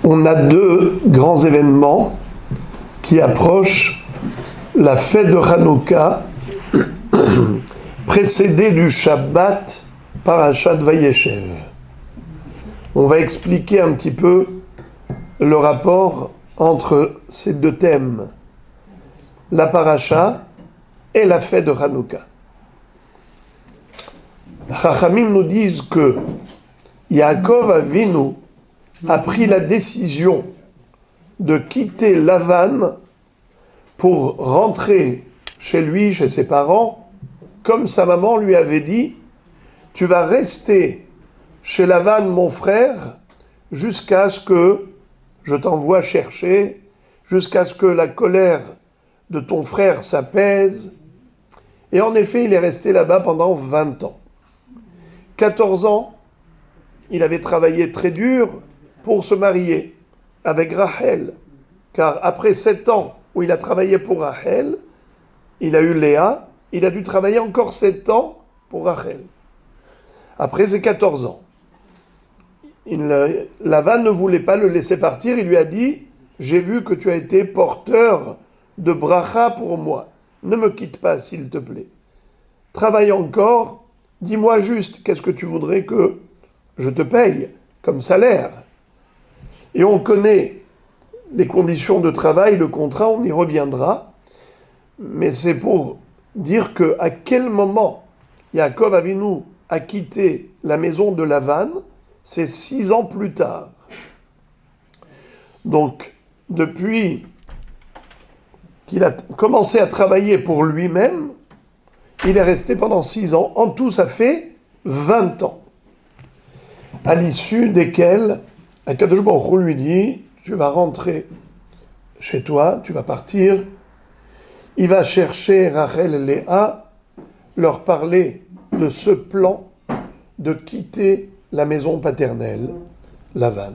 On a deux grands événements qui approchent la fête de Hanouka, précédée du Shabbat Parashat Vayeshev. On va expliquer un petit peu le rapport entre ces deux thèmes, la paracha et la fête de Hanouka. Chachamim nous disent que Yaakov Avinu a pris la décision de quitter Lavan pour rentrer chez lui, chez ses parents, comme sa maman lui avait dit, tu vas rester chez Lavan, mon frère, jusqu'à ce que je t'envoie chercher, jusqu'à ce que la colère de ton frère s'apaise. Et en effet, il est resté là-bas pendant 20 ans. 14 ans, il avait travaillé très dur pour se marier avec Rachel, car après 7 ans où il a travaillé pour Rachel, il a eu Léa, il a dû travailler encore 7 ans pour Rachel. Après ses 14 ans, Lavan ne voulait pas le laisser partir, il lui a dit « J'ai vu que tu as été porteur de bracha pour moi, ne me quitte pas s'il te plaît. Travaille encore, dis-moi juste qu'est-ce que tu voudrais que je te paye comme salaire ?» Et on connaît les conditions de travail, le contrat, on y reviendra, mais c'est pour dire que à quel moment Yaakov Avinu a quitté la maison de Lavan, c'est 6 ans plus tard. Donc, depuis qu'il a commencé à travailler pour lui-même, il est resté pendant 6 ans. En tout, ça fait 20 ans. À l'issue desquels, Akadosh Baruch Hu lui dit, tu vas rentrer chez toi, tu vas partir. Il va chercher Rachel et Léa, leur parler de ce plan de quitter la maison paternelle, Lavan.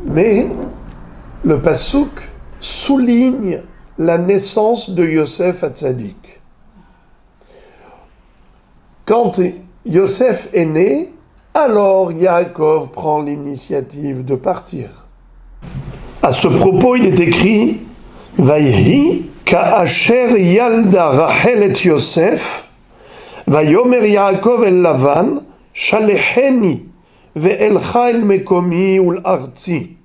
Mais le passouk souligne la naissance de Yosef Hatzadik. Quand Yosef est né, alors Yaakov prend l'initiative de partir. À ce propos, il est écrit « Vayhi ka'asher yalda Rachel et Yosef Vayomer Yaakov el Lavan shalecheni ve'elcha el mekomi ul arzi »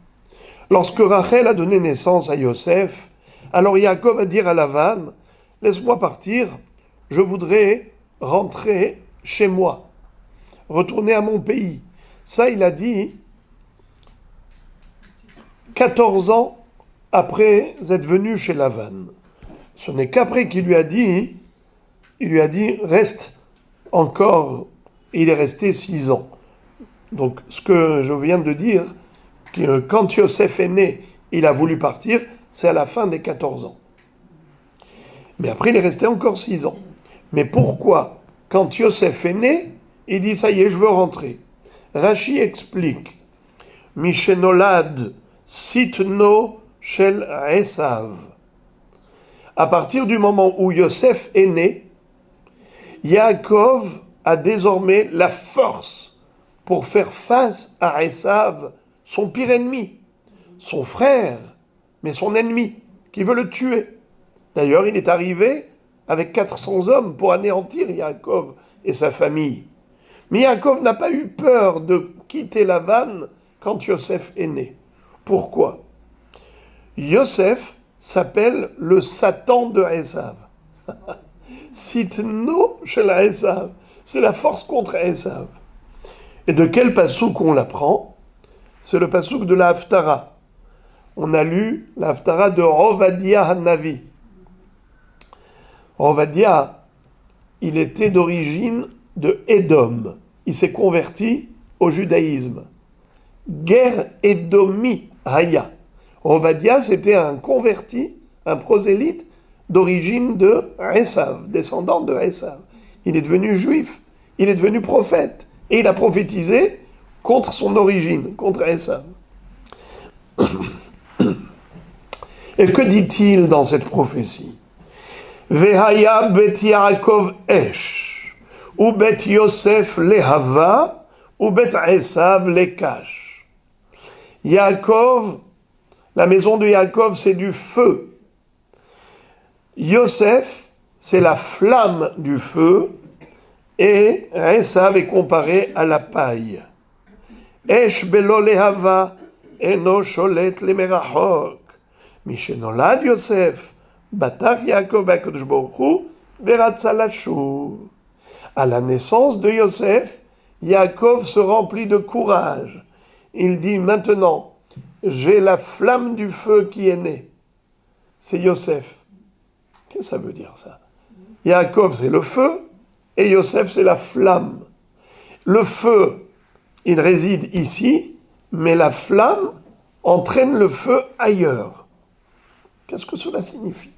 Lorsque Rachel a donné naissance à Yosef, alors Yaakov va dire à Lavan « Laisse-moi partir, je voudrais rentrer chez moi, retourner à mon pays. » Ça, il a dit 14 ans après être venu chez Lavan. Ce n'est qu'après qu'il lui a dit, reste encore, il est resté 6 ans. Donc, ce que je viens de dire, que quand Yosef est né, il a voulu partir, c'est à la fin des 14 ans. Mais après, il est resté encore 6 ans. Mais pourquoi, quand Yosef est né, il dit, ça y est, je veux rentrer. Rashi explique, Mishenolad sitno shel Esav. À partir du moment où Yosef est né, Yaakov a désormais la force pour faire face à Esav, son pire ennemi, son frère, mais son ennemi, qui veut le tuer. D'ailleurs, il est arrivé avec 400 hommes pour anéantir Yaakov et sa famille. Mais Yaakov n'a pas eu peur de quitter Lavan quand Yosef est né. Pourquoi ? Yosef s'appelle le Satan de Esav. Sitno shel Esav. C'est la force contre Esav. Et de quel passouk on l'apprend ? C'est le passouk de la Haftara. On a lu la Haftara de Ovadia Hanavi. Ovadia, il était d'origine de Édom. Il s'est converti au judaïsme. Ger Édomi Haya. Ovadia, c'était un converti, un prosélyte d'origine de Esav, descendant de Esav. Il est devenu juif, il est devenu prophète, et il a prophétisé contre son origine, contre Esav. Et que dit-il dans cette prophétie ? Vehaya bet Yaakov esh, ou bet Yosef lehava, ou bet Esav lekash. Yaakov, la maison de Yaakov, c'est du feu. Yosef, c'est la flamme du feu. Et Esav est comparé à la paille. Esh belo lehava, eno sholet lemerachok. Mishenolad Yosef, batar Yaakov b'akadosh baruch hu, veratza lashuv. À la naissance de Yosef, Yaakov se remplit de courage. Il dit maintenant, j'ai la flamme du feu qui est née. C'est Yosef. Qu'est-ce que ça veut dire ça? Yaakov, c'est le feu, et Yosef, c'est la flamme. Le feu, il réside ici, mais la flamme entraîne le feu ailleurs. Qu'est-ce que cela signifie?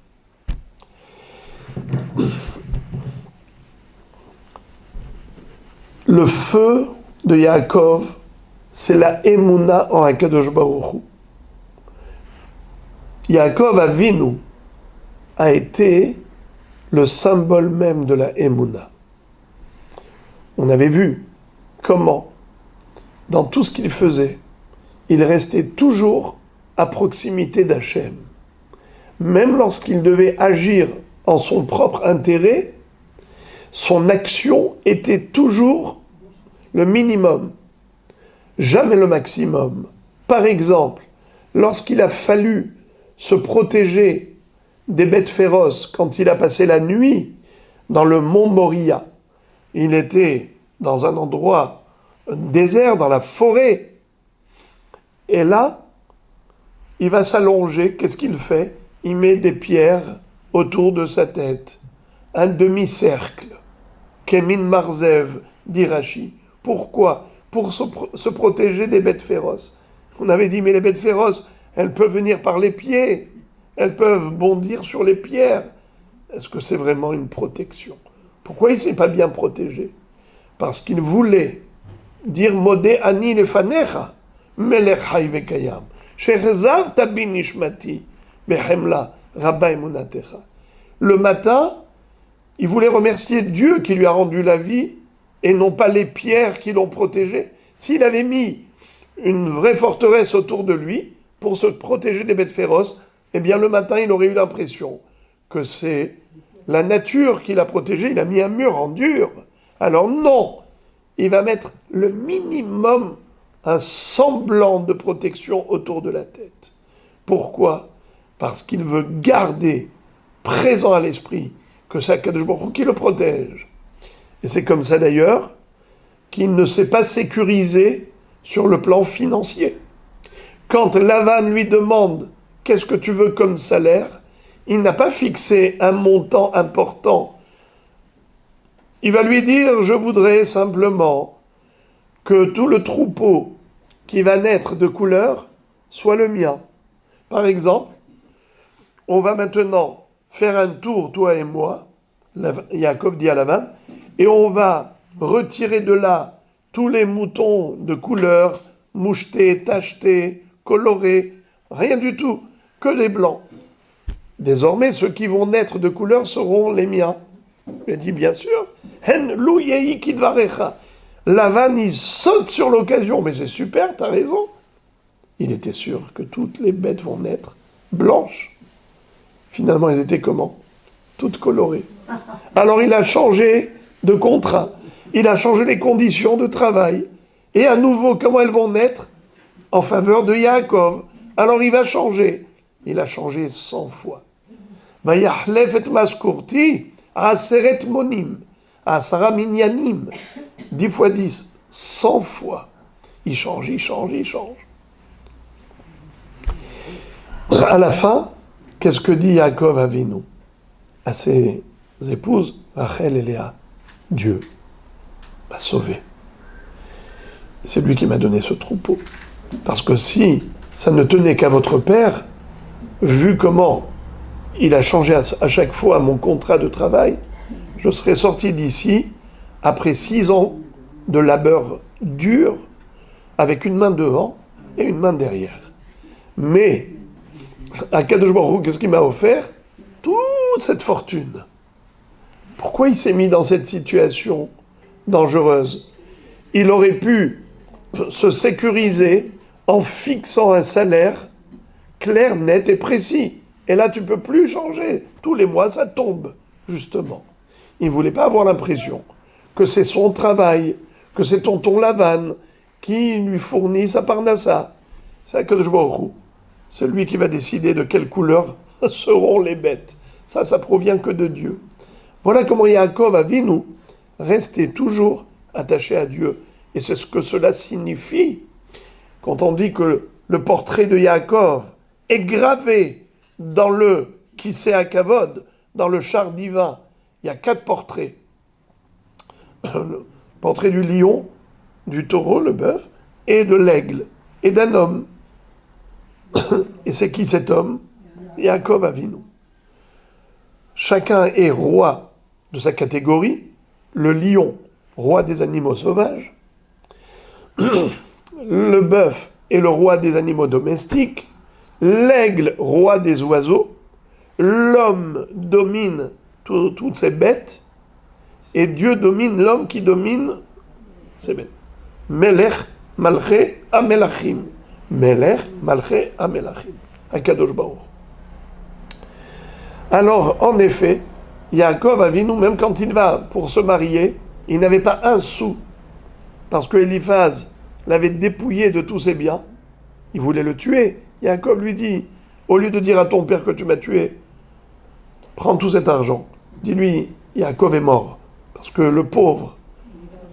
Le feu de Yaakov, c'est la Emouna en Akadosh Baruch Hu. Yaakov Avinu a été le symbole même de la Emouna. On avait vu comment, dans tout ce qu'il faisait, il restait toujours à proximité d'Hachem. Même lorsqu'il devait agir en son propre intérêt, son action était toujours le minimum, jamais le maximum. Par exemple, lorsqu'il a fallu se protéger des bêtes féroces quand il a passé la nuit dans le mont Moria, il était dans un endroit désert, dans la forêt. Et là, il va s'allonger. Qu'est-ce qu'il fait? Il met des pierres autour de sa tête. Un demi-cercle. Kemin Marzev, dit Rashi. Pourquoi? Pour se protéger des bêtes féroces. On avait dit, mais les bêtes féroces, elles peuvent venir par les pieds. Elles peuvent bondir sur les pierres. Est-ce que c'est vraiment une protection? Pourquoi il ne s'est pas bien protégé? Parce qu'il voulait dire Modé ani lefanecha, melech hay vekayam, shechazar tabin nishmati, behemla, rabba emunatecha. Le matin, il voulait remercier Dieu qui lui a rendu la vie et non pas les pierres qui l'ont protégé. S'il avait mis une vraie forteresse autour de lui pour se protéger des bêtes féroces, eh bien le matin, il aurait eu l'impression que c'est la nature qui l'a protégé. Il a mis un mur en dur. Alors non, il va mettre le minimum, un semblant de protection autour de la tête. Pourquoi? Parce qu'il veut garder présent à l'esprit que c'est Akadosh Baruch Hu qui le protège. Et c'est comme ça d'ailleurs qu'il ne s'est pas sécurisé sur le plan financier. Quand Lavan lui demande « Qu'est-ce que tu veux comme salaire ?», il n'a pas fixé un montant important. Il va lui dire « Je voudrais simplement que tout le troupeau qui va naître de couleur soit le mien. » Par exemple, on va maintenant faire un tour, toi et moi, Yaakov dit à Lavan, et on va retirer de là tous les moutons de couleur, mouchetés, tachetés, colorés, rien du tout, que les blancs. Désormais, ceux qui vont naître de couleur seront les miens. Il dit bien sûr, Hen lu yehi kidvarecha. Lavan, il saute sur l'occasion, mais c'est super, t'as raison. Il était sûr que toutes les bêtes vont naître blanches. Finalement, elles étaient comment? Toutes colorées. Alors il a changé de contrat, il a changé les conditions de travail, et à nouveau, comment elles vont naître? En faveur de Yaakov. Alors il va changer. Il a changé 100 fois. Vayahlef et maskurti aseret monim, asara minyanim, 10 fois 10, 100 fois. Il change, il change, il change. À la fin, qu'est-ce que dit Yaakov Avinu à ses épouses, Rachel et Léa? Dieu m'a sauvé. C'est lui qui m'a donné ce troupeau. Parce que si ça ne tenait qu'à votre père, vu comment il a changé à chaque fois mon contrat de travail, je serais sorti d'ici après 6 ans de labeur dur, avec une main devant et une main derrière. Mais, Akadosh Baruch Hu, qu'est-ce qu'il m'a offert? Toute cette fortune. Pourquoi il s'est mis dans cette situation dangereuse? Il aurait pu se sécuriser en fixant un salaire clair, net et précis. Et là, tu ne peux plus changer. Tous les mois, ça tombe, justement. Il ne voulait pas avoir l'impression que c'est son travail, que c'est tonton Lavan qui lui fournit sa parnassa. C'est Akadosh Baruch Hu. C'est lui qui va décider de quelle couleur seront les bêtes. Ça provient que de Dieu. Voilà comment Yaakov Avinu restait toujours attaché à Dieu. Et c'est ce que cela signifie quand on dit que le portrait de Yaakov est gravé dans le Kisei HaKavod, dans le char divin. Il y a 4 portraits. Le portrait du lion, du taureau, le bœuf, et de l'aigle, et d'un homme. Et c'est qui cet homme? Yaakov Avinu. Chacun est roi de sa catégorie. Le lion, roi des animaux sauvages. Le bœuf est le roi des animaux domestiques. L'aigle, roi des oiseaux. L'homme domine toutes ces bêtes. Et Dieu domine l'homme qui domine ces bêtes. Melech, Malché, Amelachim. Melech, Malché, Amelachim. Akadosh Baruch. Alors, en effet, Yaakov Avinu, même quand il va pour se marier, il n'avait pas un sou. Parce que Eliphaz l'avait dépouillé de tous ses biens. Il voulait le tuer. Yaakov lui dit, au lieu de dire à ton père que tu m'as tué, prends tout cet argent. Dis-lui, Yaakov est mort. Parce que le pauvre,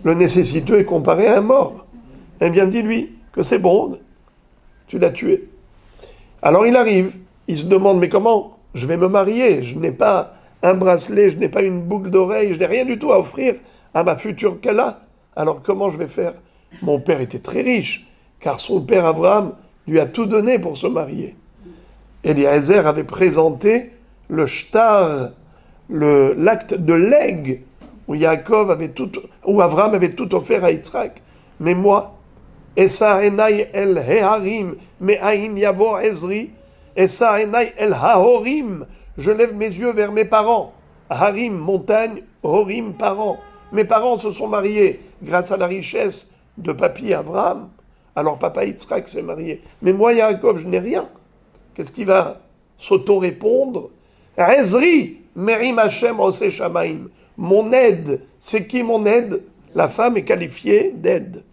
le nécessiteux est comparé à un mort. Eh bien, dis-lui que c'est bon, tu l'as tué. Alors il arrive, il se demande, mais comment je vais me marier? Je n'ai pas un bracelet, je n'ai pas une boucle d'oreille, je n'ai rien du tout à offrir à ma future Kala. Alors comment je vais faire? Mon père était très riche, car son père Abraham lui a tout donné pour se marier. Eliezer avait présenté le shtar, l'acte de legs, où Abraham avait tout offert à Yitzhak. Mais moi, Esa enai el heharim, me'ain yavo ezri, Esa enai el hahorim, je lève mes yeux vers mes parents. Harim, montagne, horim, parents. Mes parents se sont mariés grâce à la richesse de papy Abraham. Alors papa Yitzhak s'est marié. Mais moi, Yaakov, je n'ai rien. Qu'est-ce qui va s'auto-répondre? Ezri, merim Hashem oseh shamaim. Mon aide, c'est qui mon aide? La femme est qualifiée d'aide.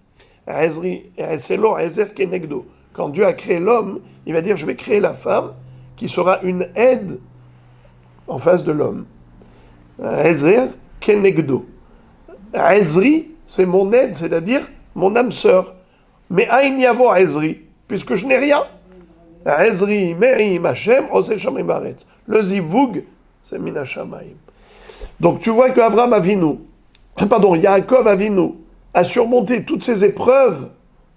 C'est l'or, Ezer Kenegdo. Quand Dieu a créé l'homme, il va dire, je vais créer la femme qui sera une aide en face de l'homme. Ezer Kenegdo. Ezri, c'est mon aide, c'est-à-dire mon âme sœur. Mais Aïn Yavo Ezri, puisque je n'ai rien. Ezri, Merim, Hashem, Oseh Shamim Baretz. Le Zivug, c'est Mina Shamaim. Donc tu vois que Yaakov Avinu a surmonté toutes ces épreuves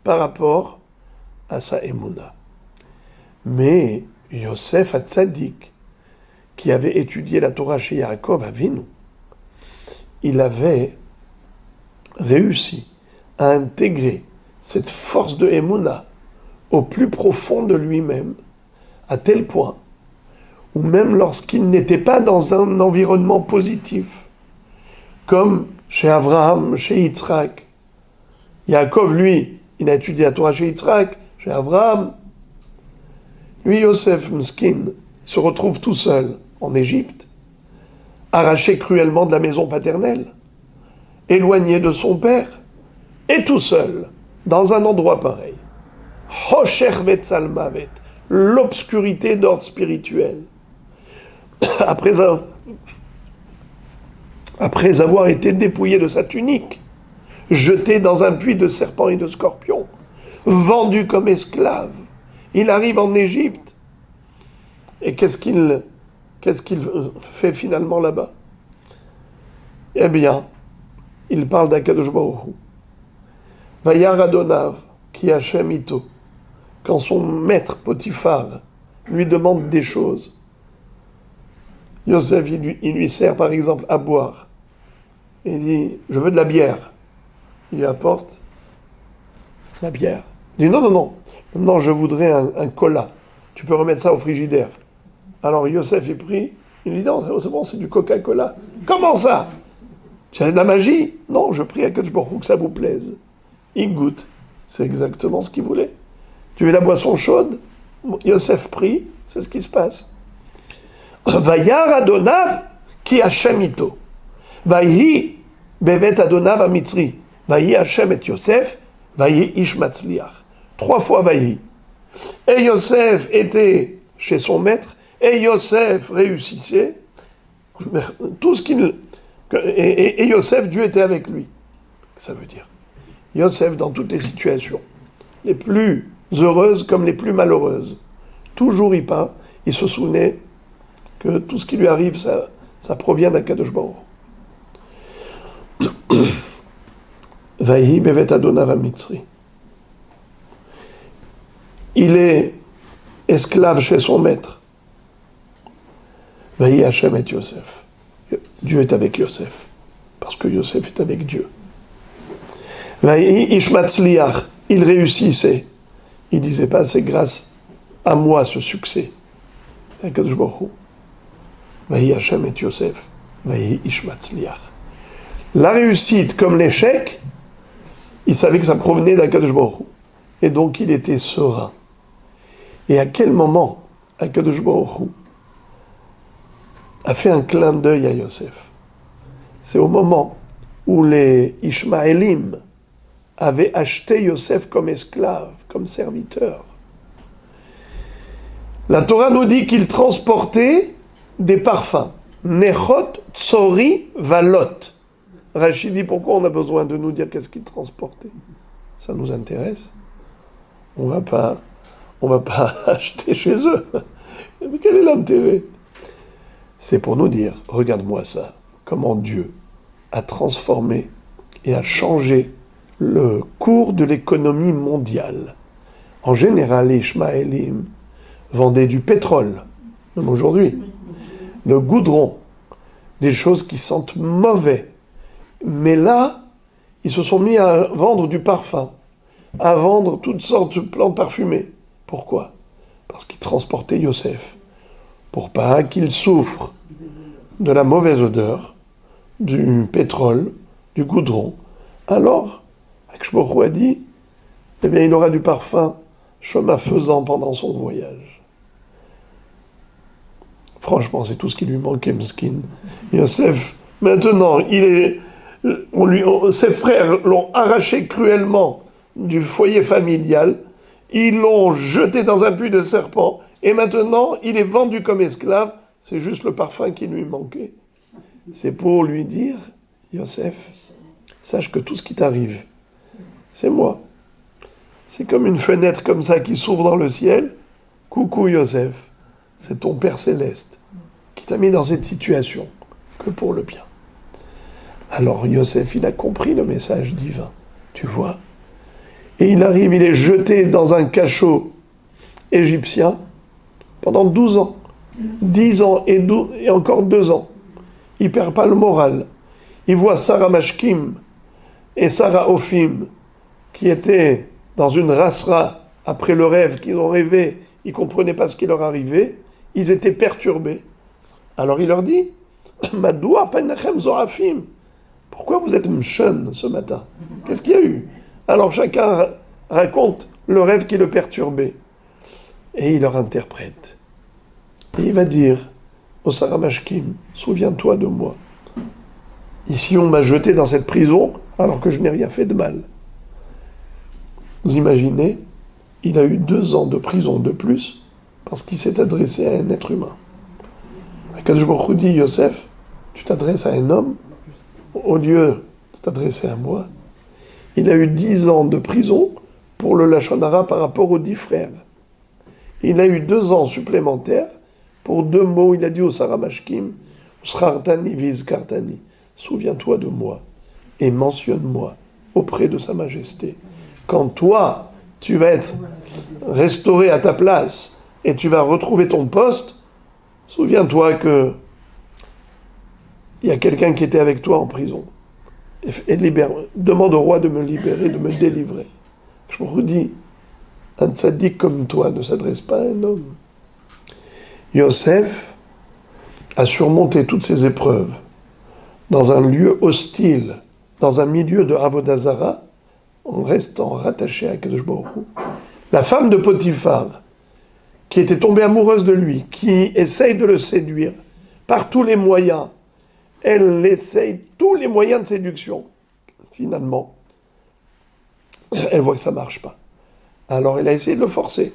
par rapport à sa Emouna. Mais Yosef Hatzadik, qui avait étudié la Torah chez Yaakov Avinu, il avait réussi à intégrer cette force de Emouna au plus profond de lui-même, à tel point où même lorsqu'il n'était pas dans un environnement positif, comme chez Abraham, chez Yitzhak, Yaakov, lui, il a étudié la Torah chez Yitzhak, chez Abraham, lui, Yosef Mskin, se retrouve tout seul en Égypte, arraché cruellement de la maison paternelle, éloigné de son père, et tout seul, dans un endroit pareil. Hosher Betzalmavet, l'obscurité d'ordre spirituel. Après avoir été dépouillé de sa tunique, jeté dans un puits de serpents et de scorpions, vendu comme esclave, il arrive en Égypte. Et qu'est-ce qu'il fait finalement là-bas? Eh bien, il parle d'Akadosh Baruch Hu. Vayar Adonav, ki Hashem ito. Quand son maître Potiphar lui demande des choses, Yosef, il lui sert par exemple à boire. Il dit, je veux de la bière. Il lui apporte la bière. Il dit, non, je voudrais un cola. Tu peux remettre ça au frigidaire. Alors Yosef est pris, il lui dit, non, c'est bon, c'est du Coca-Cola. Comment ça? C'est de la magie? Non, je prie à Akadosh Baruch Hu que ça vous plaise. Il goûte. C'est exactement ce qu'il voulait. Tu veux la boisson chaude? Yosef prie, c'est ce qui se passe. Vayar Adonav ki Hashem ito. Vayi bevet Adonav Mitzri. Vayi Hashem et Yosef. Vayi ish matzliach. 3 fois Vayi. Et Yosef était chez son maître. Et Yosef réussissait. Tout ce qu'il... Et Yosef, Dieu était avec lui. Ça veut dire. Yosef, dans toutes les situations, les plus heureuses comme les plus malheureuses, toujours il se souvenait que tout ce qui lui arrive, ça provient d'Akadosh Baruch Hu. Vayi bevet Adonav Mitzri. Il est esclave chez son maître. Vayi Hashem et Yosef. Dieu est avec Yosef, parce que Yosef est avec Dieu. Vayi ish matzliach. Il réussissait. Il disait pas, c'est grâce à moi ce succès. Akadosh Baruch Hu. Vayi Hashem et Yosef. Vayi ish matzliach. La réussite comme l'échec, il savait que ça provenait d'Akadosh Baruch Hu. Et donc il était serein. Et à quel moment Akadosh Baruch Hu a fait un clin d'œil à Yosef? C'est au moment où les Ishmaélim avaient acheté Yosef comme esclave, comme serviteur. La Torah nous dit qu'il transportait des parfums. Nechot, tsori, valot. Rachid dit pourquoi on a besoin de nous dire qu'est-ce qu'il transportait. Ça nous intéresse. On va pas acheter chez eux. Quel est l'intérêt? C'est pour nous dire, regarde-moi ça, comment Dieu a transformé et a changé le cours de l'économie mondiale. En général, les Ishmaélim vendaient du pétrole, même aujourd'hui, le goudron, des choses qui sentent mauvais. Mais là, ils se sont mis à vendre du parfum, à vendre toutes sortes de plantes parfumées. Pourquoi? Parce qu'ils transportaient Yosef, pour pas qu'il souffre de la mauvaise odeur, du pétrole, du goudron. Alors, Akadosh Baruch Hu a dit, eh bien, il aura du parfum chemin faisant pendant son voyage. Franchement, c'est tout ce qui lui manquait, Meskin. Yosef, maintenant, ses frères l'ont arraché cruellement du foyer familial, ils l'ont jeté dans un puits de serpent, et maintenant, il est vendu comme esclave. C'est juste le parfum qui lui manquait. C'est pour lui dire, Yosef, sache que tout ce qui t'arrive, c'est moi. C'est comme une fenêtre comme ça qui s'ouvre dans le ciel. Coucou Yosef, c'est ton Père Céleste qui t'a mis dans cette situation, que pour le bien. Alors Yosef, il a compris le message divin, tu vois. Et il arrive, il est jeté dans un cachot égyptien pendant 12 ans. 10 ans et encore 2 ans. Il ne perd pas le moral. Il voit Sarah Mashkim et Sarah Ophim qui étaient dans une rasra après le rêve qu'ils ont rêvé. Ils ne comprenaient pas ce qui leur arrivait. Ils étaient perturbés. Alors il leur dit, Madoua penachem zoafim. Pourquoi vous êtes mshon ce matin? Qu'est-ce qu'il y a eu? Alors chacun raconte le rêve qui le perturbait. Et il leur interprète. Et il va dire au Sarah Mashkim, souviens-toi de moi. Ici, on m'a jeté dans cette prison alors que je n'ai rien fait de mal. Vous imaginez, il a eu 2 ans de prison de plus parce qu'il s'est adressé à un être humain. Akadosh Baruch Hu dit, Yosef, tu t'adresses à un homme au lieu de t'adresser à moi. Il a eu 10 ans de prison pour le Lachon Hara par rapport aux 10 frères. Il a eu 2 ans supplémentaires pour 2 mots. Il a dit au Sarah Mashkim, Uschartani vizkartani, souviens-toi de moi et mentionne-moi auprès de Sa Majesté. Quand toi, tu vas être restauré à ta place et tu vas retrouver ton poste, souviens-toi que il y a quelqu'un qui était avec toi en prison. Et demande au roi de me libérer, de me délivrer. Je vous redis, un tzaddik comme toi ne s'adresse pas à un homme. Yosef a surmonté toutes ces épreuves dans un lieu hostile, dans un milieu de Avodah Zara, en restant rattaché à Akadosh Baruch Hu. La femme de Potiphar, qui était tombée amoureuse de lui, qui essaye de le séduire par tous les moyens, elle essaye tous les moyens de séduction. Finalement, elle voit que ça ne marche pas. Alors elle a essayé de le forcer.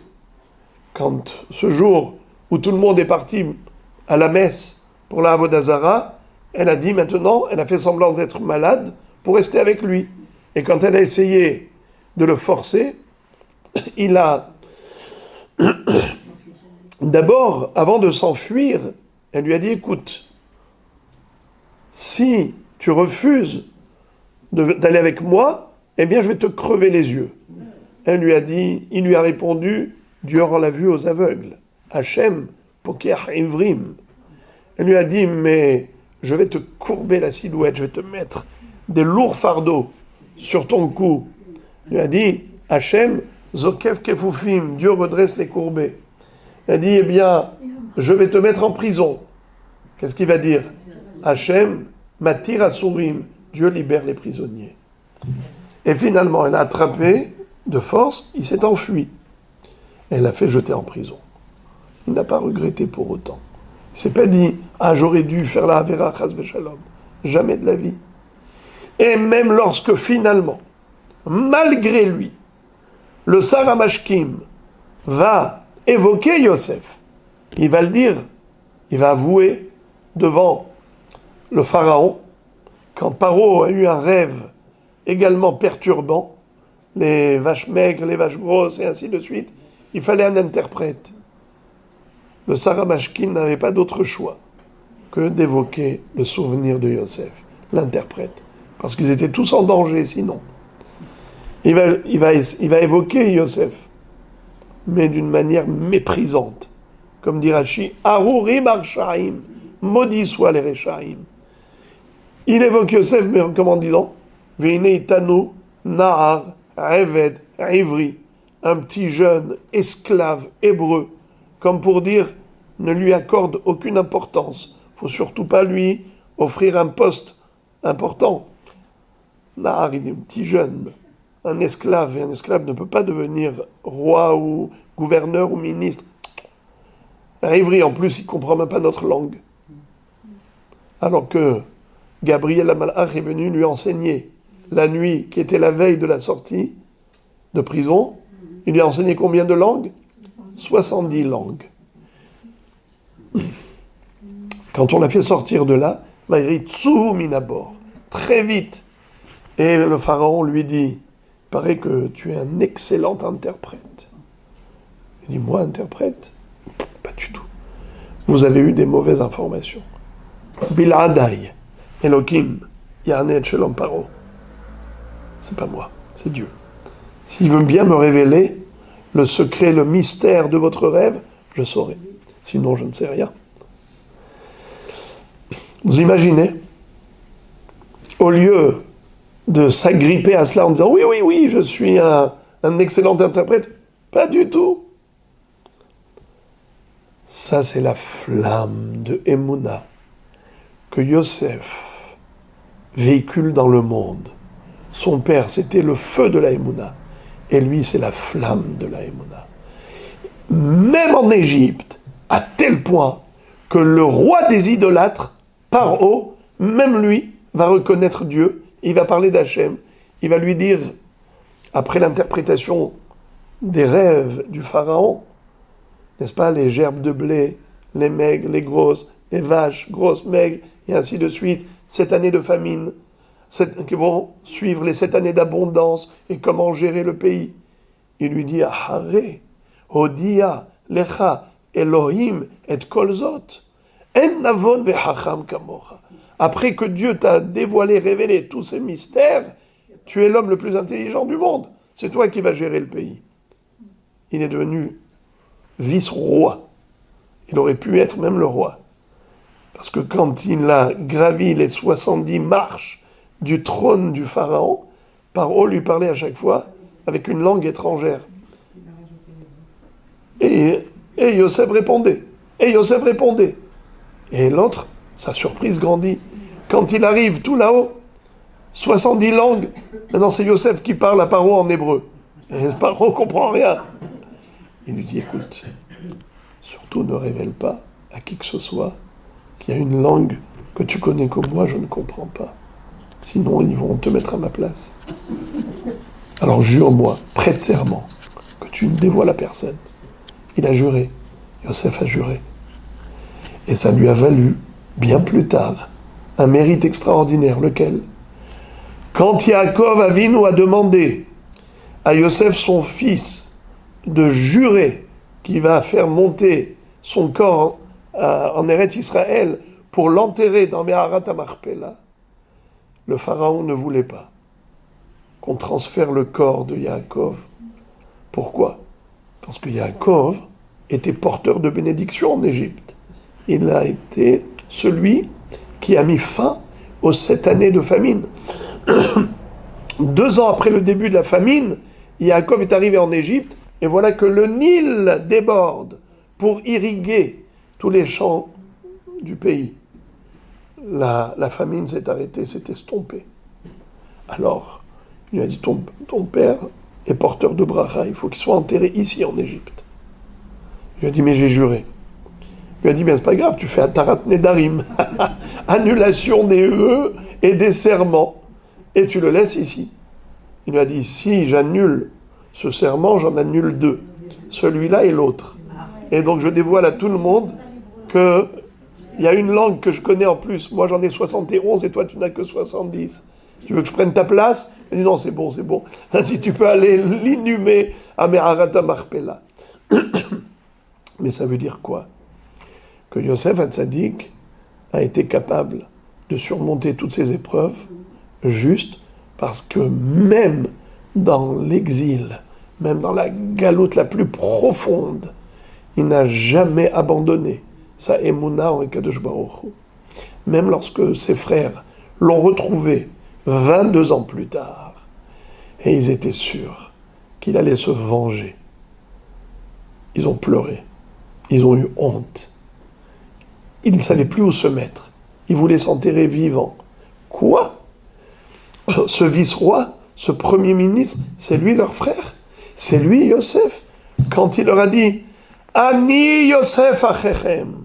Quand ce jour où tout le monde est parti à la messe pour la Avodah Zara, elle a dit maintenant, elle a fait semblant d'être malade pour rester avec lui. Et quand elle a essayé de le forcer, il a d'abord, avant de s'enfuir, elle lui a dit, écoute, si tu refuses d'aller avec moi, eh bien je vais te crever les yeux. Elle lui a dit, il lui a répondu, Dieu rend la vue aux aveugles. Hachem, poker ivrim. Elle lui a dit, mais je vais te courber la silhouette, je vais te mettre des lourds fardeaux sur ton cou. Il lui a dit, Hachem, Zokef Kefufim, Dieu redresse les courbés. Il a dit, eh bien, je vais te mettre en prison. Qu'est-ce qu'il va dire? Hachem, Matir Asurim, Dieu libère les prisonniers. Et finalement, elle a attrapé de force, il s'est enfui. Elle l'a fait jeter en prison. Il n'a pas regretté pour autant. Il ne s'est pas dit, ah, j'aurais dû faire la Avera Chas Veshalom. Jamais de la vie. Et même lorsque finalement, malgré lui, le Saramashkim va évoquer Yosef, il va le dire, il va avouer devant le pharaon, quand Paro a eu un rêve également perturbant, les vaches maigres, les vaches grosses et ainsi de suite, il fallait un interprète. Le Saramashkin n'avait pas d'autre choix que d'évoquer le souvenir de Yosef, l'interprète, parce qu'ils étaient tous en danger sinon. Il va évoquer Yosef, mais d'une manière méprisante. Comme dit Rashi, Arurim Arshaim, maudit soit les Rechaim. Il évoque Yosef, mais en disant, Veine Itanu, Nahar, Eved, Ivri, un petit jeune esclave hébreu, comme pour dire, ne lui accorde aucune importance. Il ne faut surtout pas lui offrir un poste important. Nahar, il est un petit jeune, un esclave, et un esclave ne peut pas devenir roi ou gouverneur ou ministre. Ivri, en plus, il ne comprend même pas notre langue. Alors que Gabriel Amalach est venu lui enseigner la nuit, qui était la veille de la sortie de prison. Il lui a enseigné combien de langues? 70 langues. Quand on l'a fait sortir de là, il Tsou Minabor, très vite. Et le pharaon lui dit, il paraît que tu es un excellent interprète. Il dit, moi, interprète? Pas du tout. Vous avez eu des mauvaises informations. Biladai, Elohim, Yahanet Shalom Paro. C'est pas moi, c'est Dieu. S'il veut bien me révéler le secret, le mystère de votre rêve, je saurai. Sinon, je ne sais rien. Vous imaginez, au lieu de s'agripper à cela en disant « Oui, je suis un excellent interprète », pas du tout. Ça, c'est la flamme de Emouna que Yosef véhicule dans le monde. Son père, c'était le feu de la Emouna. Et lui, c'est la flamme de la Emouna. Même en Égypte, à tel point que le roi des idolâtres, Paro, même lui, va reconnaître Dieu. Il va parler d'Hachem. Il va lui dire, après l'interprétation des rêves du pharaon, n'est-ce pas, les gerbes de blé, les maigres, les grosses, les vaches, grosses, maigres, et ainsi de suite, 7 années de famine, qui vont suivre les 7 années d'abondance, et comment gérer le pays. Il lui dit, Ahare, Hodia, Lecha, Elohim, et Kolzot, En Navon vechacham kamocha. Après que Dieu t'a dévoilé, révélé tous ces mystères, tu es l'homme le plus intelligent du monde. C'est toi qui vas gérer le pays. Il est devenu vice-roi. Il aurait pu être même le roi. Parce que quand il a gravi les 70 marches du trône du pharaon, Paro lui parlait à chaque fois avec une langue étrangère. Et Yosef répondait. Et l'autre, sa surprise grandit. Quand il arrive tout là-haut, 70 langues, maintenant c'est Yosef qui parle à Paro en hébreu. Et Paro ne comprend rien. Il lui dit, écoute, surtout ne révèle pas à qui que ce soit qu'il y a une langue que tu connais comme moi, je ne comprends pas. Sinon, ils vont te mettre à ma place. Alors jure-moi, prête serment, que tu ne dévoiles à personne. Il a juré. Yosef a juré. Et ça lui a valu, bien plus tard, un mérite extraordinaire. Lequel? Quand Yaakov Avinu a demandé à Yosef, son fils, de jurer qu'il va faire monter son corps en Eretz Israël pour l'enterrer dans Meharat HaMachpelah, le pharaon ne voulait pas qu'on transfère le corps de Yaakov. Pourquoi? Parce que Yaakov était porteur de bénédiction en Égypte. Il a été celui qui a mis fin aux 7 années de famine. 2 ans après le début de la famine, Yaakov est arrivé en Égypte, et voilà que le Nil déborde pour irriguer tous les champs du pays. La famine s'est arrêtée, s'est estompée. Alors, il lui a dit, ton père est porteur de bracha, il faut qu'il soit enterré ici en Égypte. Il lui a dit, mais j'ai juré. Il lui a dit, mais c'est pas grave, tu fais Atarat Nedarim, annulation des vœux et des serments, et tu le laisses ici. Il lui a dit, si j'annule ce serment, j'en annule 2, celui-là et l'autre. Et donc je dévoile à tout le monde qu'il y a une langue que je connais en plus, moi j'en ai 71 et toi tu n'as que 70. Tu veux que je prenne ta place? Il dit non, c'est bon, c'est bon. Si tu peux aller l'inhumer à Meharat HaMachpelah. Mais ça veut dire quoi? Que Yosef Hatzadik a été capable de surmonter toutes ces épreuves juste parce que même dans l'exil, même dans la galoute la plus profonde, il n'a jamais abandonné sa émouna en Kadosh Baruch Hu. Même lorsque ses frères l'ont retrouvé 22 ans plus tard, et ils étaient sûrs qu'il allait se venger. Ils ont pleuré, ils ont eu honte. Ils ne savaient plus où se mettre. Ils voulaient s'enterrer vivant. Quoi? Ce vice-roi, ce premier ministre, c'est lui leur frère? C'est lui Yosef? Quand il leur a dit « Ani Yosef achechem,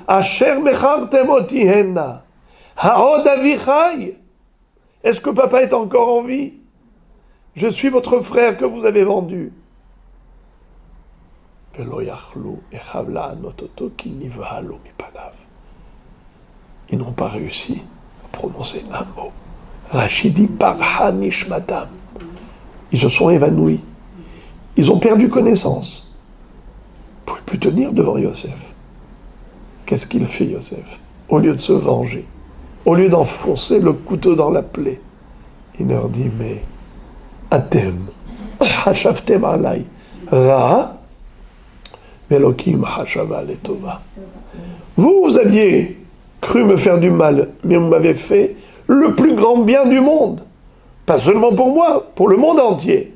asher mechartem oti henna, haod avichai » Est-ce que papa est encore en vie? Je suis votre frère que vous avez vendu. Ils n'ont pas réussi à prononcer un mot. Rachidi parha nishmatam. Ils se sont évanouis. Ils ont perdu connaissance. Ils ne pouvaient plus tenir devant Yosef. Qu'est-ce qu'il fait, Yosef? Au lieu de se venger, au lieu d'enfoncer le couteau dans la plaie, il leur dit, mais Atem, hashaftem alay, ra, velokim hashava letova. Vous aviez cru me faire du mal, mais vous m'avez fait le plus grand bien du monde. Pas seulement pour moi, pour le monde entier.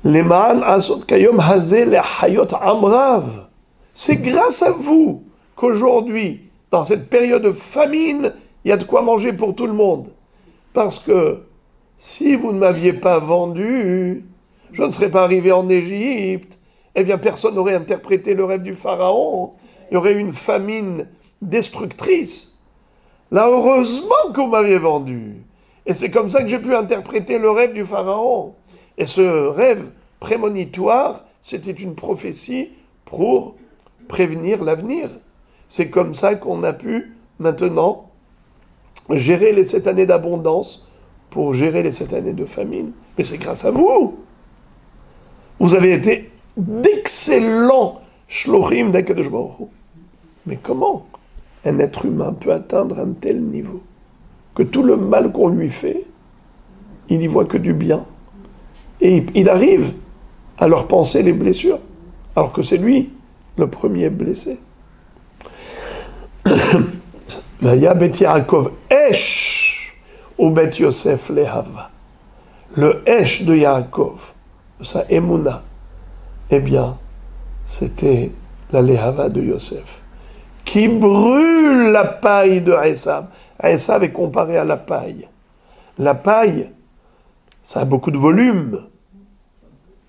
Leman asot kayom hazeh lehayot amrav. C'est grâce à vous qu'aujourd'hui, dans cette période de famine, il y a de quoi manger pour tout le monde. Parce que si vous ne m'aviez pas vendu, je ne serais pas arrivé en Égypte, eh bien personne n'aurait interprété le rêve du pharaon, il y aurait une famine destructrice. Là, heureusement que vous m'aviez vendu. Et c'est comme ça que j'ai pu interpréter le rêve du pharaon. Et ce rêve prémonitoire, c'était une prophétie pour prévenir l'avenir. C'est comme ça qu'on a pu maintenant gérer les 7 années d'abondance pour gérer les 7 années de famine. Mais c'est grâce à vous. Vous avez été d'excellents shlochim d'Akadosh Baruch Hu. Mais comment un être humain peut atteindre un tel niveau que tout le mal qu'on lui fait, il n'y voit que du bien. Et il arrive à leur penser les blessures, alors que c'est lui le premier blessé. Vaya bet Yaakov esh ou bet Yosef lehava. Le esh de Yaakov, de sa émouna, eh bien, c'était la lehava de Yosef, qui brûle la paille de Esav. Esav est comparé à la paille. La paille, ça a beaucoup de volume.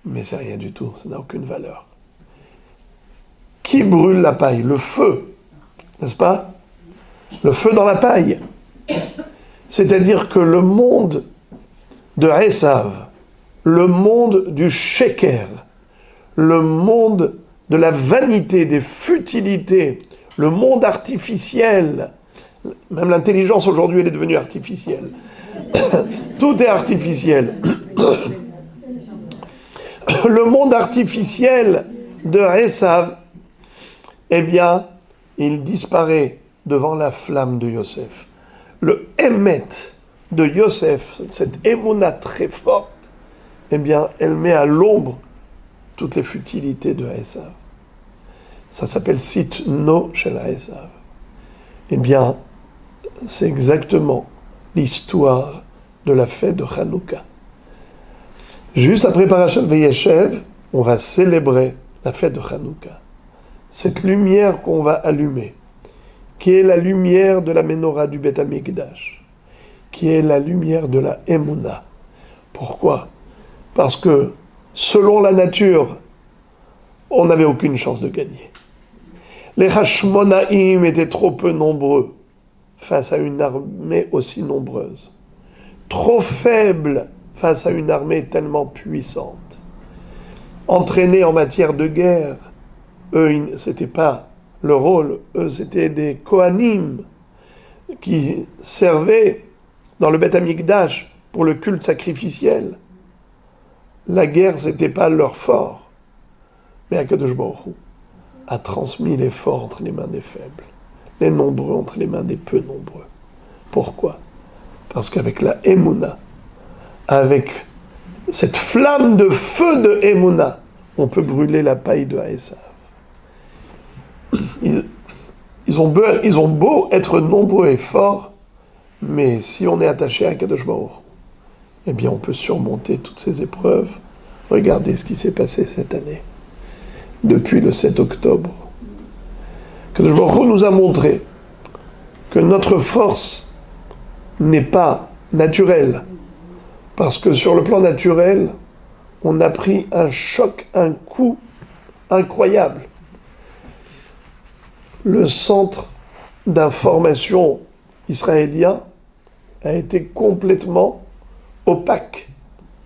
mais c'est rien du tout, ça n'a aucune valeur. Qui brûle la paille? Le feu, n'est-ce pas? Le feu dans la paille. C'est-à-dire que le monde de Esav, le monde du sheker, le monde de la vanité, des futilités, le monde artificiel, même l'intelligence aujourd'hui elle est devenue artificielle. Tout est artificiel. Le monde artificiel de Esav, eh bien, il disparaît devant la flamme de Yosef. Le Emet de Yosef, cette émouna très forte, eh bien, elle met à l'ombre toutes les futilités de Esav. Ça s'appelle Sit No Shel Esav. Eh bien, c'est exactement l'histoire de la fête de Hanouka. Juste après Parashat Vayeshev, on va célébrer la fête de Hanouka. Cette lumière qu'on va allumer, qui est la lumière de la menorah du Beth Amikdash, qui est la lumière de la Emouna. Pourquoi? Parce que, selon la nature, on n'avait aucune chance de gagner. Les Hashmonaïm étaient trop peu nombreux face à une armée aussi nombreuse. Trop faibles face à une armée tellement puissante. Entraînés en matière de guerre, eux, c'était pas leur rôle, eux, c'était des Kohanim qui servaient dans le Beth Amikdash pour le culte sacrificiel. La guerre, c'était pas leur fort. Mais Akadosh Baruch Hu a transmis les forts entre les mains des faibles, les nombreux entre les mains des peu nombreux. Pourquoi? Parce qu'avec la Emouna, avec cette flamme de feu de Emouna, on peut brûler la paille de Esav. Ils ont beau être nombreux et forts, mais si on est attaché à Kadosh Baruch, eh bien on peut surmonter toutes ces épreuves. Regardez ce qui s'est passé cette année, depuis le 7 octobre. Kadosh Baruch nous a montré que notre force n'est pas naturelle, parce que sur le plan naturel, on a pris un choc, un coup incroyable. Le centre d'information israélien a été complètement opaque.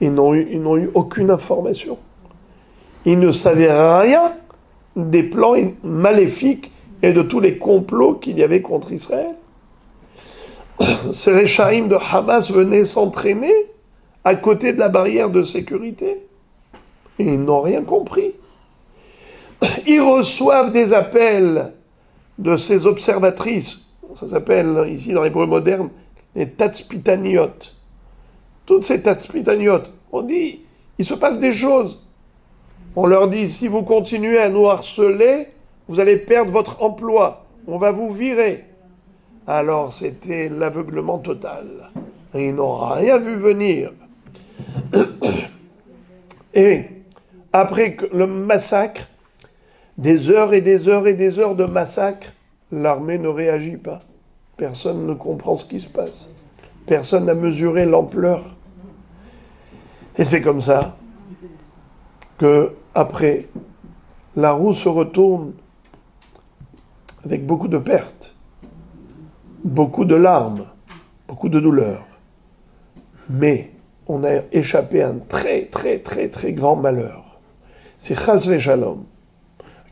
Ils n'ont eu aucune information. Ils ne savaient rien des plans maléfiques et de tous les complots qu'il y avait contre Israël. Ces Réchaïm de Hamas venaient s'entraîner à côté de la barrière de sécurité. Et ils n'ont rien compris. Ils reçoivent des appels de ces observatrices, ça s'appelle ici dans l'hébreu moderne, les tatzpitaniot. Toutes ces tatzpitaniot, on dit, il se passe des choses. On leur dit, si vous continuez à nous harceler, vous allez perdre votre emploi, on va vous virer. Alors c'était l'aveuglement total. Et ils n'ont rien vu venir. Et après le massacre, des heures et des heures et des heures de massacre, l'armée ne réagit pas. Personne ne comprend ce qui se passe. Personne n'a mesuré l'ampleur. Et c'est comme ça que, après, la roue se retourne avec beaucoup de pertes, beaucoup de larmes, beaucoup de douleurs. Mais on a échappé à un très, très, très, très grand malheur. C'est Chas v'Shalom.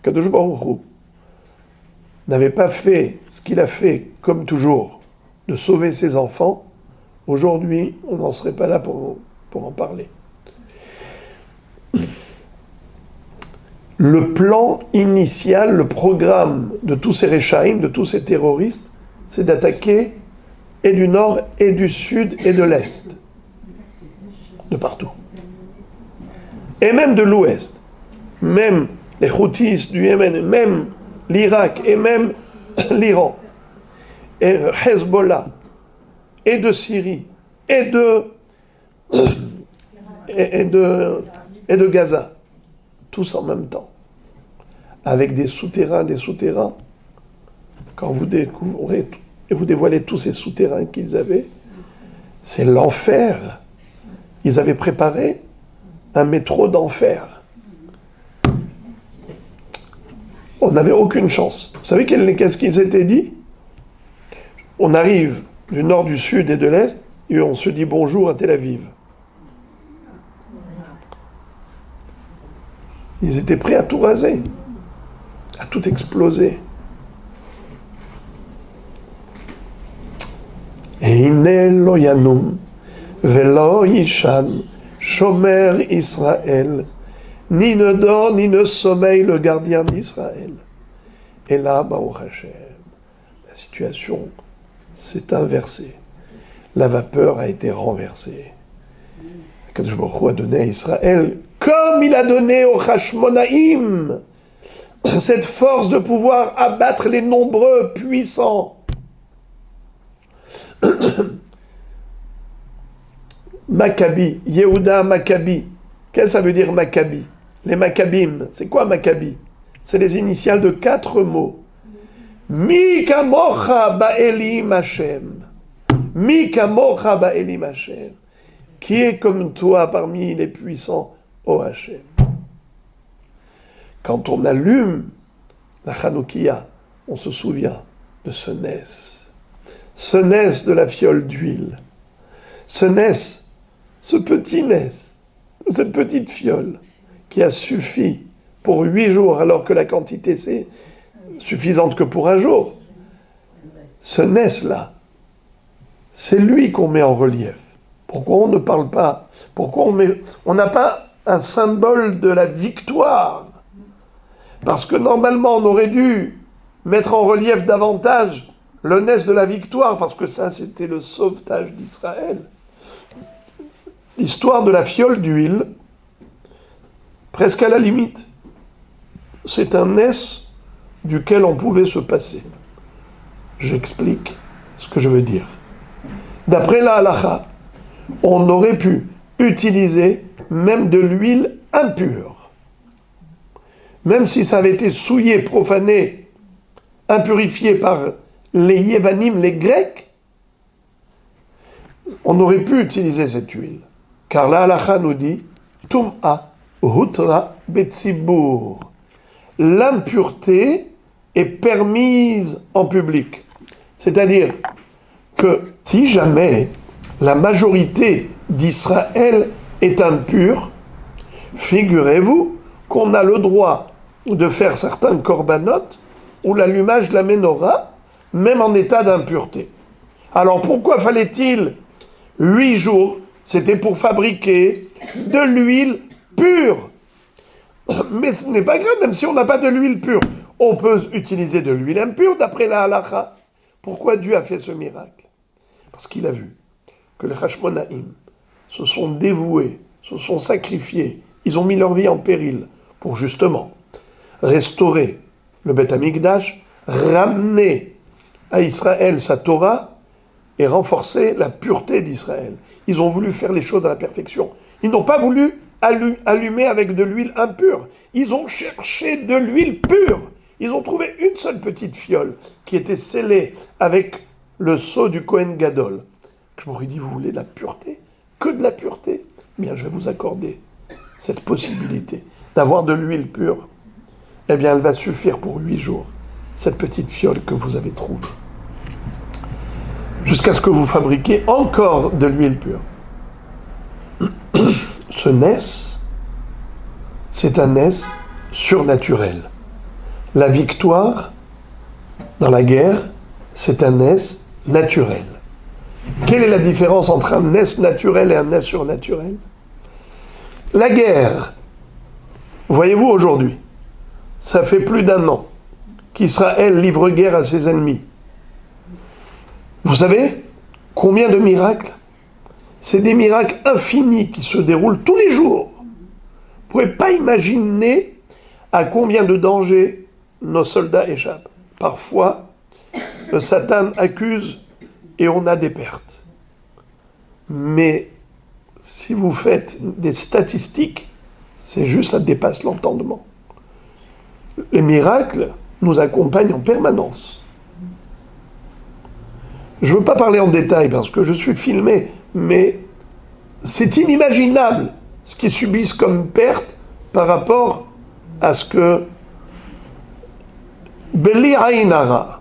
Kadosh Baruch Hu n'avait pas fait ce qu'il a fait, comme toujours, de sauver ses enfants, aujourd'hui, on n'en serait pas là pour en parler. Le plan initial, le programme de tous ces Réchaïm, de tous ces terroristes, c'est d'attaquer et du nord, et du sud, et de l'est. De partout. Et même de l'ouest. Même les Houthis du Yémen, même l'Irak, et même l'Iran, et Hezbollah, et de Syrie, et de Gaza, tous en même temps, avec des souterrains, quand vous découvrez et vous dévoilez tous ces souterrains qu'ils avaient, c'est l'enfer. Ils avaient préparé un métro d'enfer. On n'avait aucune chance. Vous savez qu'est-ce qu'ils s'était dit? On arrive du nord, du sud et de l'est, et on se dit bonjour à Tel Aviv. Ils étaient prêts à tout raser, à tout exploser. Hine lo yanum, velo yishan, shomer Israël, ni ne dort, ni ne sommeille le gardien d'Israël. Et là, Baruch Hashem, la situation s'est inversée. La vapeur a été renversée. Akadosh Baruch Hu a donné à Israël, comme il a donné au Hashmonaïm, cette force de pouvoir abattre les nombreux puissants. Maccabi, Yehuda Maccabi. Qu'est-ce que ça veut dire Maccabi? Les Maccabim, c'est quoi Maccabi? C'est les initiales de 4 mots. Mi kamocha ba'elim Hashem. Mi kamocha ba'elim Hashem. Qui est comme toi parmi les puissants, ô Hashem? Quand on allume la Hanoukia, on se souvient de ce nes de la fiole d'huile, ce petit nes, cette petite fiole qui a suffi pour 8 jours alors que la quantité c'est suffisante que pour un jour. Ce nes-là, c'est lui qu'on met en relief. Pourquoi on ne parle pas? Pourquoi on n'a pas un symbole de la victoire? Parce que normalement on aurait dû mettre en relief davantage le nes de la victoire, parce que ça c'était le sauvetage d'Israël. L'histoire de la fiole d'huile, presque à la limite, c'est un nes duquel on pouvait se passer. J'explique ce que je veux dire. D'après la halakha, on aurait pu utiliser même de l'huile impure. Même si ça avait été souillé, profané, impurifié par les Yévanim, les Grecs, on aurait pu utiliser cette huile. Car la halakha nous dit Tum'a hutra betzibur. L'impureté est permise en public. C'est-à-dire que si jamais la majorité d'Israël est impure, figurez-vous qu'on a le droit de faire certains korbanot ou l'allumage de la menorah, même en état d'impureté. Alors pourquoi fallait-il 8 jours? C'était pour fabriquer de l'huile pure. Mais ce n'est pas grave, même si on n'a pas de l'huile pure. On peut utiliser de l'huile impure d'après la halakha. Pourquoi Dieu a fait ce miracle? Parce qu'il a vu que les Hashmonaïm se sont dévoués, se sont sacrifiés, ils ont mis leur vie en péril pour justement restaurer le Beth Amikdash, ramener à Israël sa Torah et renforcer la pureté d'Israël. Ils ont voulu faire les choses à la perfection. Ils n'ont pas voulu allumer avec de l'huile impure. Ils ont cherché de l'huile pure. Ils ont trouvé une seule petite fiole qui était scellée avec le sceau du Kohen Gadol. Je m'aurais dit, vous voulez de la pureté? Que de la pureté? Eh bien, je vais vous accorder cette possibilité d'avoir de l'huile pure. Eh bien, elle va suffire pour 8 jours, cette petite fiole que vous avez trouvée. Jusqu'à ce que vous fabriquiez encore de l'huile pure. Ce nes, c'est un nes surnaturel. La victoire dans la guerre, c'est un nes naturel. Quelle est la différence entre un nes naturel et un nes surnaturel? La guerre, voyez-vous aujourd'hui, ça fait plus d'1 an qu'Israël livre guerre à ses ennemis. Vous savez combien de miracles? C'est des miracles infinis qui se déroulent tous les jours. Vous ne pouvez pas imaginer à combien de dangers nos soldats échappent. Parfois, le Satan accuse et on a des pertes. Mais si vous faites des statistiques, c'est juste, ça dépasse l'entendement. Les miracles nous accompagnent en permanence. Je ne veux pas parler en détail parce que je suis filmé, mais c'est inimaginable ce qu'ils subissent comme perte par rapport à ce que Beli Aïnara,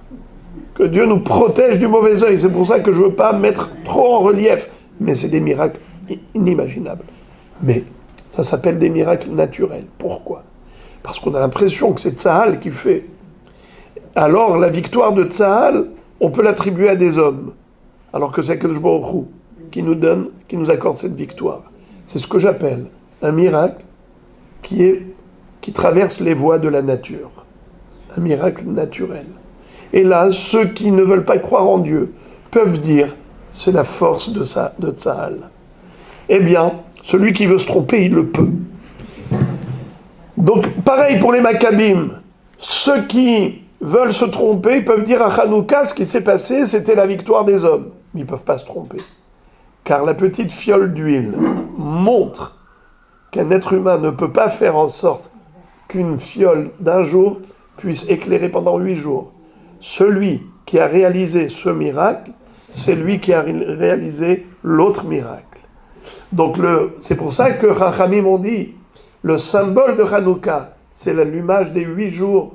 que Dieu nous protège du mauvais œil. C'est pour ça que je ne veux pas mettre trop en relief. Mais c'est des miracles inimaginables. Mais ça s'appelle des miracles naturels. Pourquoi ? Parce qu'on a l'impression que c'est Tsahal qui fait. Alors la victoire de Tsahal, on peut l'attribuer à des hommes. Alors que c'est Akadosh Baruch Hu qui nous donne, qui nous accorde cette victoire. C'est ce que j'appelle un miracle qui traverse les voies de la nature. Un miracle naturel. Et là, ceux qui ne veulent pas croire en Dieu peuvent dire, c'est la force de Tsahal. Eh bien, celui qui veut se tromper, il le peut. Donc, pareil pour les Maccabim. Ceux qui veulent se tromper, ils peuvent dire à Hanouka, ce qui s'est passé, c'était la victoire des hommes. Mais ils ne peuvent pas se tromper. Car la petite fiole d'huile montre qu'un être humain ne peut pas faire en sorte qu'une fiole d'un jour puisse éclairer pendant 8 jours. Celui qui a réalisé ce miracle, c'est lui qui a réalisé l'autre miracle. Donc c'est pour ça que Chachamim ont dit, le symbole de Hanouka, c'est l'allumage des 8 jours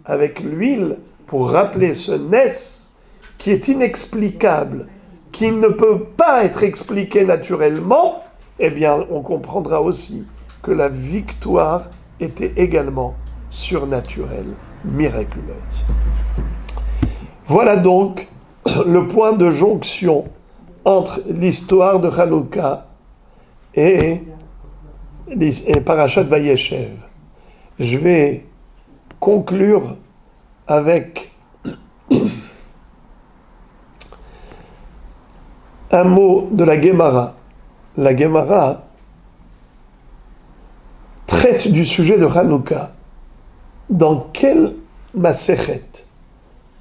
avec l'huile pour rappeler ce Ness qui est inexplicable, qui ne peut pas être expliqué naturellement. Eh bien, on comprendra aussi que la victoire était également surnaturelle, miraculeuse. Voilà donc le point de jonction entre l'histoire de Hanouka et Parashat Vayeshev. Je vais conclure avec un mot de la Gemara. La Gemara traite du sujet de Hanouka. Dans quel Masechet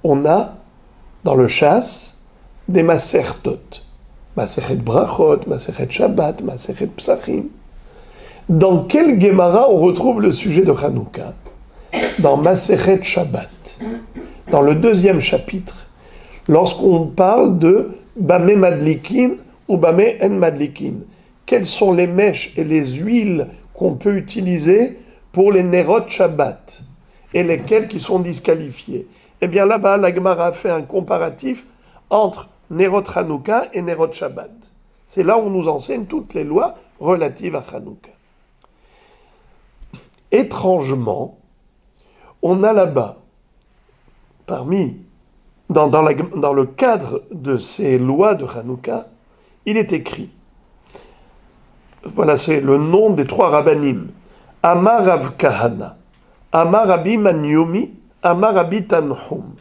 on a dans le Shas des Masertot, Masechet Brachot, Masechet Shabbat, Masechet Psachim. Dans quel Gemara on retrouve le sujet de Hanouka ? Dans Masechet Shabbat, dans le 2e chapitre, lorsqu'on parle de Bameh Madlikin ou Bameh En Madlikin. Quelles sont les mèches et les huiles qu'on peut utiliser pour les Nerot Shabbat et lesquelles qui sont disqualifiées ? Eh bien là-bas, la Gemara a fait un comparatif entre Nerot Hanouka et Nerot Shabbat. C'est là où on nous enseigne toutes les lois relatives à Hanouka. Étrangement, on a là-bas, dans le cadre de ces lois de Hanouka, il est écrit, voilà, c'est le nom des 3 rabbanim, Amar Rav Kahana, Amar Rabbi Manyomi, Amar Rabbi Tanhum,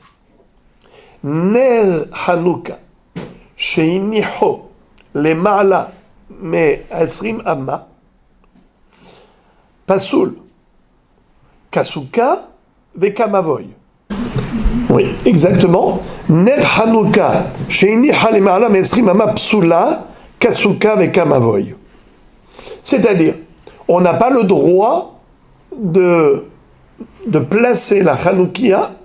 Ner Hanouka, Sheiniho, le Ma'ala, me Asrim Amma, Pasoul, Kasuka, Vekamavoy. Oui, exactement. Ner Hanouka, Sheiniha le Ma'ala, me Asrim Amma, Psula, Kasuka, Vekamavoy. C'est-à-dire, on n'a pas le droit de placer la Hanoukia,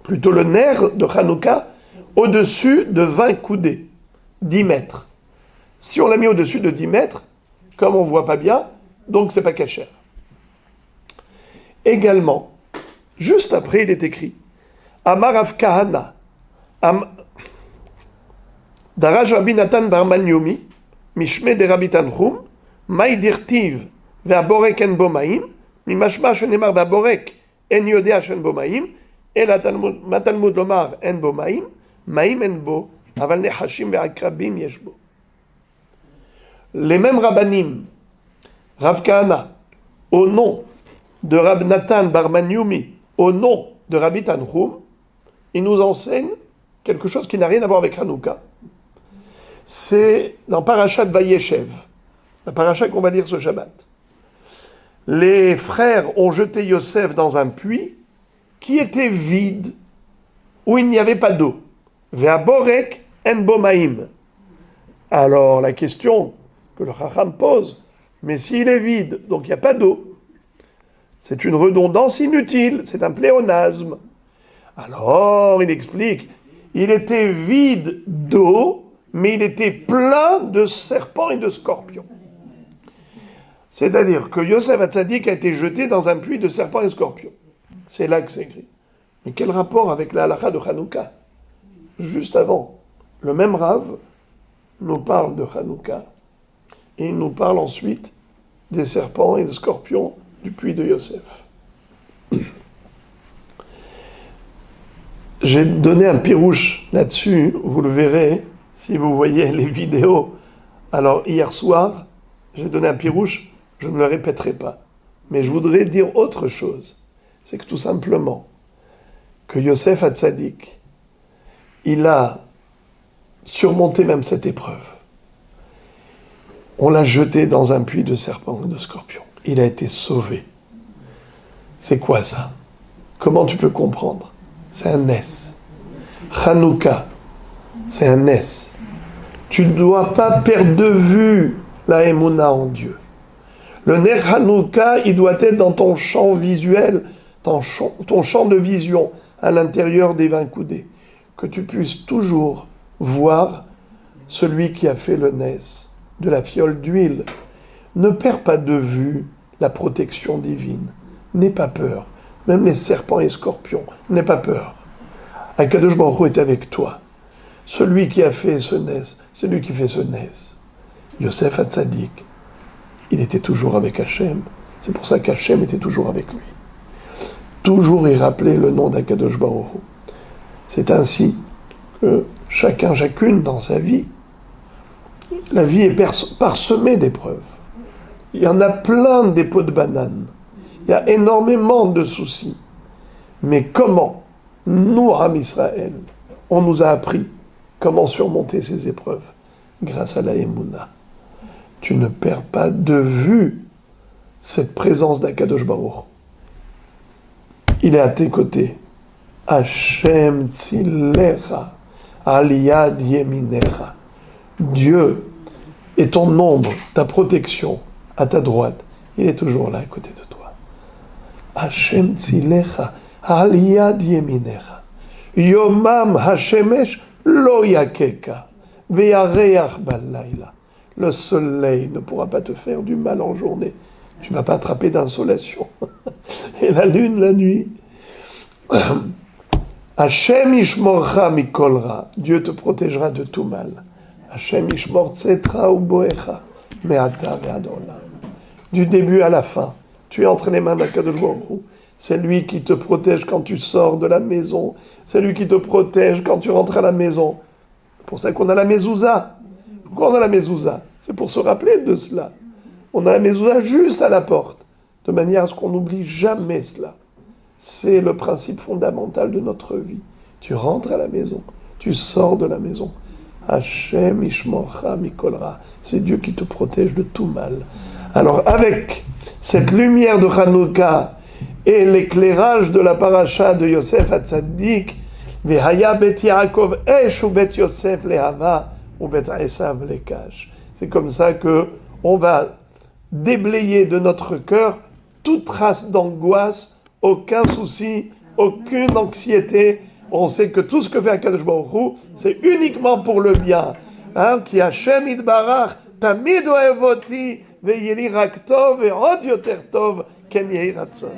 plutôt le nerf de Hanouka, au-dessus de 20 coudées, 10 mètres. Si on l'a mis au-dessus de 10 mètres, comme on ne voit pas bien, donc c'est pas cachère. Également, juste après, il est écrit Amar Rav Kahana, Daraj Rabbi Natan bar Manyomi, Mishme de Rabbi Tanhum, Maï dirtiv ve'aborek en bomaim, mimashma shenemar ve'aborek en yodea shen bomaim, el matalmud lomar en bomaim, maim en bo, aval nechashim ve'akrabim yeshbo. Les mêmes rabbanim, Rav Kahana, au nom de Rab Natan bar Manyomi, au nom de Rabbi Tanhum, il nous enseigne quelque chose qui n'a rien à voir avec Hanouka. C'est dans Parashat Vayeshev, la paracha qu'on va lire ce Shabbat. Les frères ont jeté Yosef dans un puits qui était vide, où il n'y avait pas d'eau. Ve'aborek en bomaim. Alors la question que le Chacham pose, mais s'il est vide, donc il n'y a pas d'eau, c'est une redondance inutile, c'est un pléonasme. Alors il explique, il était vide d'eau, mais il était plein de serpents et de scorpions. C'est-à-dire que Yosef Hatzadik a été jeté dans un puits de serpents et scorpions. C'est là que c'est écrit. Mais quel rapport avec la halakha de Hanouka? Juste avant, le même Rav nous parle de Hanouka et il nous parle ensuite des serpents et des scorpions du puits de Yosef. J'ai donné un pirouche là-dessus, vous le verrez si vous voyez les vidéos. Alors hier soir, j'ai donné un pirouche, je ne le répéterai pas. Mais je voudrais dire autre chose. C'est que tout simplement, que Yosef Hatzadik, il a surmonté même cette épreuve. On l'a jeté dans un puits de serpents et de scorpions. Il a été sauvé. C'est quoi ça? Comment tu peux comprendre? C'est un nes. Hanouka, c'est un nes. Tu ne dois pas perdre de vue la émouna en Dieu. Le ner Hanouka, il doit être dans ton champ visuel, ton champ de vision à l'intérieur des 20 coudées. Que tu puisses toujours voir celui qui a fait le nes de la fiole d'huile. Ne perds pas de vue la protection divine. N'aie pas peur. Même les serpents et scorpions, n'aie pas peur. Akadosh Baruch Hu est avec toi. Celui qui a fait ce nes, c'est lui qui fait ce nes. Yosef Hatzadik, il était toujours avec Hachem. C'est pour ça qu'Hachem était toujours avec lui. Toujours y rappeler le nom d'Akadosh Baruch Hu. C'est ainsi que chacune dans sa vie, la vie est parsemée d'épreuves. Il y en a plein des pots de banane. Il y a énormément de soucis. Mais comment, nous, Am Israël, on nous a appris comment surmonter ces épreuves grâce à la Emouna. Tu ne perds pas de vue cette présence d'Akadosh Baruch. Il est à tes côtés. Hashem tzilecha al yad yeminecha. Dieu est ton ombre, ta protection à ta droite. Il est toujours là à côté de toi. Hashem tzilecha al yad yeminecha. Yomam hashemesh lo yakeka ve'yareach balayla. Le soleil ne pourra pas te faire du mal en journée. Tu ne vas pas attraper d'insolation. Et la lune la nuit. Hashem ishmorcha mikol ra. Dieu te protégera de tout mal. Hashem ishmor tzetra uboecha me'ata ve'ad olam. Du début à la fin, tu es entre les mains d'Akadosh Baruch Hu. C'est lui qui te protège quand tu sors de la maison. C'est lui qui te protège quand tu rentres à la maison. C'est pour ça qu'on a la mezouza. Pourquoi on a la mezouza? C'est pour se rappeler de cela. On a la mezouza juste à la porte, de manière à ce qu'on n'oublie jamais cela. C'est le principe fondamental de notre vie. Tu rentres à la maison, tu sors de la maison. Hashem ishmorcha mikol ra. C'est Dieu qui te protège de tout mal. Alors avec cette lumière de Hanouka et l'éclairage de la paracha de Yosef Hatzadik, Vehaya bet Yaakov esh u bet Yosef lehava u bet Esav lekash. C'est comme ça que on va déblayer de notre cœur toute trace d'angoisse, aucun souci, aucune anxiété. On sait que tout ce que fait Akadosh Baruch Hu, c'est uniquement pour le bien. Ki Hashem yitbarach tamid ohev oti ve'yeh li rak tov ve'od yoter tov ken yehi ratzon.